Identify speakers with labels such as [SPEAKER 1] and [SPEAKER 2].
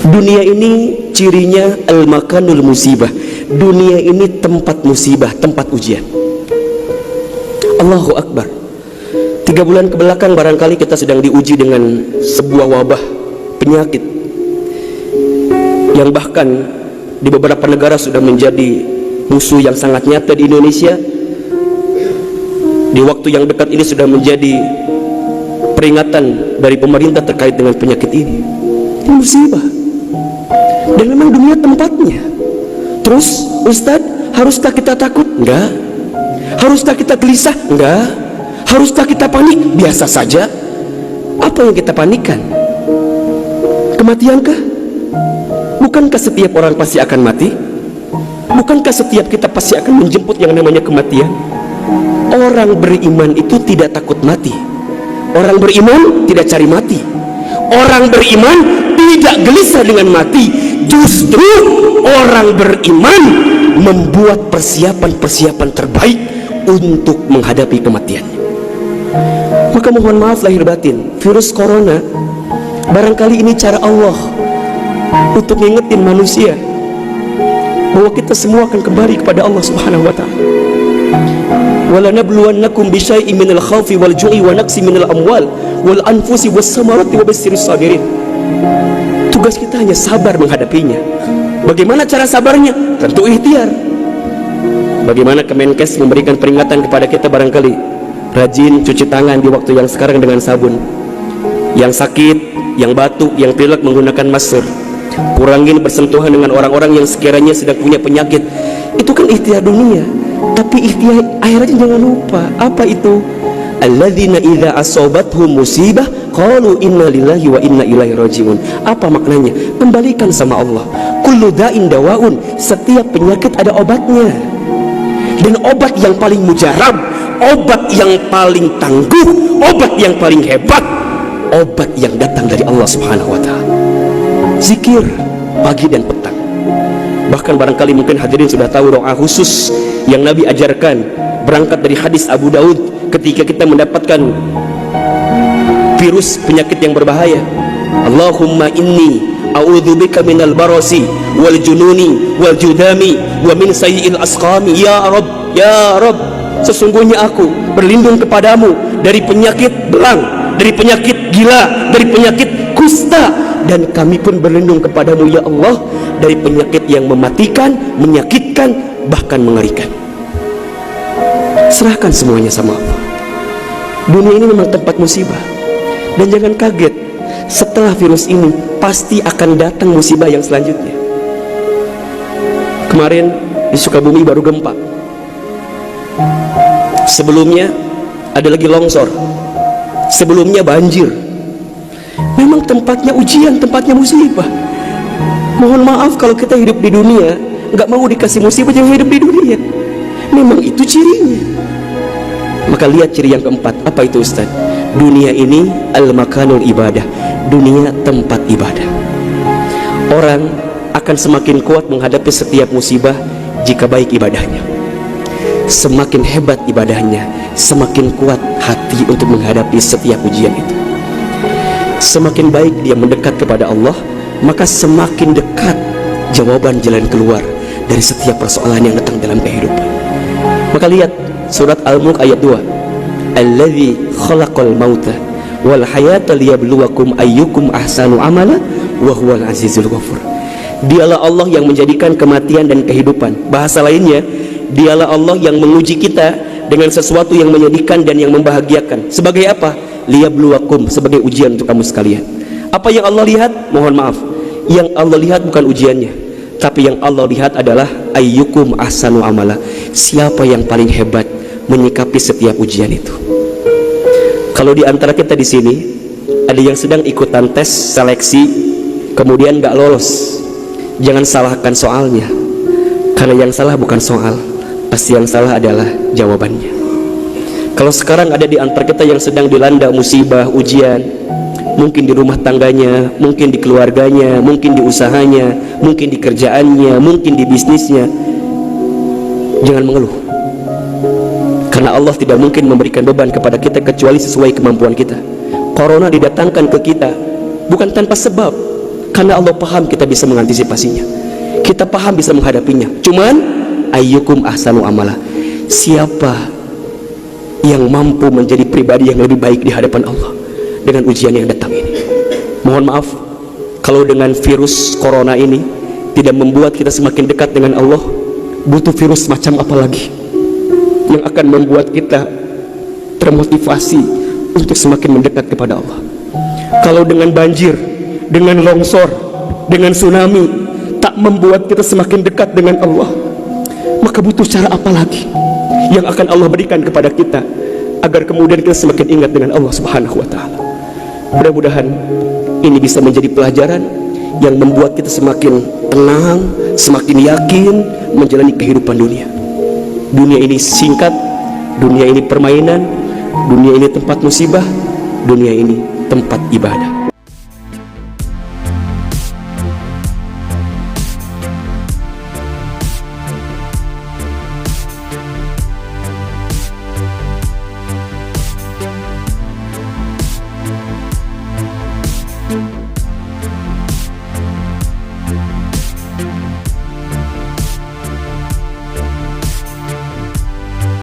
[SPEAKER 1] Dunia ini cirinya al-makanul musibah. Dunia ini tempat musibah, tempat ujian. Allahu Akbar. 3 bulan kebelakang barangkali kita sedang diuji dengan sebuah wabah penyakit yang bahkan di beberapa negara sudah menjadi musuh yang sangat nyata. Di Indonesia di waktu yang dekat ini sudah menjadi peringatan dari pemerintah terkait dengan penyakit ini. Ini musibah, dan memang dunia tempatnya. Terus Ustadz, haruskah kita takut? Enggak. Haruskah kita gelisah? Enggak. Haruskah kita panik? Biasa saja. Apa yang kita panikkan? Kematiankah? Bukankah setiap orang pasti akan mati? Bukankah setiap kita pasti akan menjemput yang namanya kematian? Orang beriman itu tidak takut mati. Orang beriman tidak cari mati. Orang beriman tidak gelisah dengan mati. Justru orang beriman membuat persiapan-persiapan terbaik untuk menghadapi kematiannya. Maka mohon maaf lahir batin, virus corona barangkali ini cara Allah untuk ngingetin manusia bahwa kita semua akan kembali kepada Allah Subhanahu wa taala. وَلَنَبْلُوَنَّكُمْ بِشَيْءٍ مِنَ الْخَوْفِ وَالْجُوعِ وَنَقْصٍ مِنَ الْأَمْوَالِ وَالْأَنْفُسِ وَالثَّمَرَاتِ وَبَشِّرِ الصَّابِرِينَ. Tugas kita hanya sabar menghadapinya. Bagaimana cara sabarnya? Tentu ikhtiar. Bagaimana Kemenkes memberikan peringatan kepada kita barangkali? Rajin cuci tangan di waktu yang sekarang dengan sabun. Yang sakit, yang batuk, yang pilek menggunakan masker. Kurangin bersentuhan dengan orang-orang yang sekiranya sedang punya penyakit. Itu kan ikhtiar dunia. Tapi ikhtiar akhiratnya jangan lupa. Apa itu? Alladzina idza asobathum musibah qalu inna lillahi wa inna ilaihi rajiun. Apa maknanya? Kembalikan sama Allah. Kullu da'in dawaun. Setiap penyakit ada obatnya. Dan obat yang paling mujarab, obat yang paling tangguh, obat yang paling hebat, obat yang datang dari Allah Subhanahu wa taala. Zikir pagi dan petang. Bahkan barangkali mungkin hadirin sudah tahu doa khusus yang Nabi ajarkan, berangkat dari hadis Abu Daud ketika kita mendapatkan virus penyakit yang berbahaya. Allahumma inni a'udzubika minal barasi wal jununi wal judami wa min sayyi'il asqami. Ya Rabb, ya Rabb, sesungguhnya aku berlindung kepadamu dari penyakit belang, dari penyakit gila, dari penyakit kusta, dan kami pun berlindung kepadamu ya Allah dari penyakit yang mematikan, menyakitkan, bahkan mengerikan. Serahkan semuanya sama Allah. Dunia ini memang tempat musibah, dan jangan kaget, setelah virus ini pasti akan datang musibah yang selanjutnya. Kemarin di Sukabumi baru gempa, sebelumnya ada lagi longsor, sebelumnya banjir. Memang tempatnya ujian, tempatnya musibah. Mohon maaf kalau kita hidup di dunia nggak mau dikasih musibah, jangan hidup di dunia. Memang itu cirinya. Maka lihat ciri yang keempat. Apa itu Ustaz? Dunia ini al-makanul ibadah. Dunia tempat ibadah. Orang akan semakin kuat menghadapi setiap musibah jika baik ibadahnya. Semakin hebat ibadahnya, semakin kuat hati untuk menghadapi setiap ujian itu. Semakin baik dia mendekat kepada Allah, maka semakin dekat jawaban jalan keluar dari setiap persoalan yang datang dalam kehidupan. Maka lihat surat Al-Mulk ayat 2. Alladzi khalaqal mauta wal hayata liyabluwakum ayyukum ahsanu amala wa huwal azizul ghafur. Dialah Allah yang menjadikan kematian dan kehidupan. Bahasa lainnya, dialah Allah yang menguji kita dengan sesuatu yang menyedihkan dan yang membahagiakan. Sebagai apa? Liyabluwakum, sebagai ujian untuk kamu sekalian. Apa yang Allah lihat? Mohon maaf, yang Allah lihat bukan ujiannya, tapi yang Allah lihat adalah ayyukum ahsanu amala. Siapa yang paling hebat menyikapi setiap ujian itu. Kalau di antara kita di sini ada yang sedang ikutan tes seleksi kemudian nggak lolos, jangan salahkan soalnya, karena yang salah bukan soal, pasti yang salah adalah jawabannya. Kalau sekarang ada di antara kita yang sedang dilanda musibah, ujian, mungkin di rumah tangganya, mungkin di keluarganya, mungkin di usahanya, mungkin di kerjaannya, mungkin di bisnisnya, jangan mengeluh, karena Allah tidak mungkin memberikan beban kepada kita kecuali sesuai kemampuan kita. Corona didatangkan ke kita bukan tanpa sebab, Karena Allah paham kita bisa mengantisipasinya, kita paham bisa menghadapinya. Cuman ayyukum ahsanu amala, siapa yang mampu menjadi pribadi yang lebih baik di hadapan Allah dengan ujian yang datang ini. Mohon maaf kalau dengan virus corona ini tidak membuat kita semakin dekat dengan Allah, butuh virus macam apa lagi yang akan membuat kita termotivasi untuk semakin mendekat kepada Allah? Kalau dengan banjir, dengan longsor, dengan tsunami tak membuat kita semakin dekat dengan Allah, maka butuh cara apa lagi yang akan Allah berikan kepada kita agar kemudian kita semakin ingat dengan Allah Subhanahu wa ta'ala. Mudah-mudahan ini bisa menjadi pelajaran yang membuat kita semakin tenang, semakin yakin menjalani kehidupan dunia. Dunia ini singkat, dunia ini permainan, dunia ini tempat musibah, dunia ini tempat ibadah.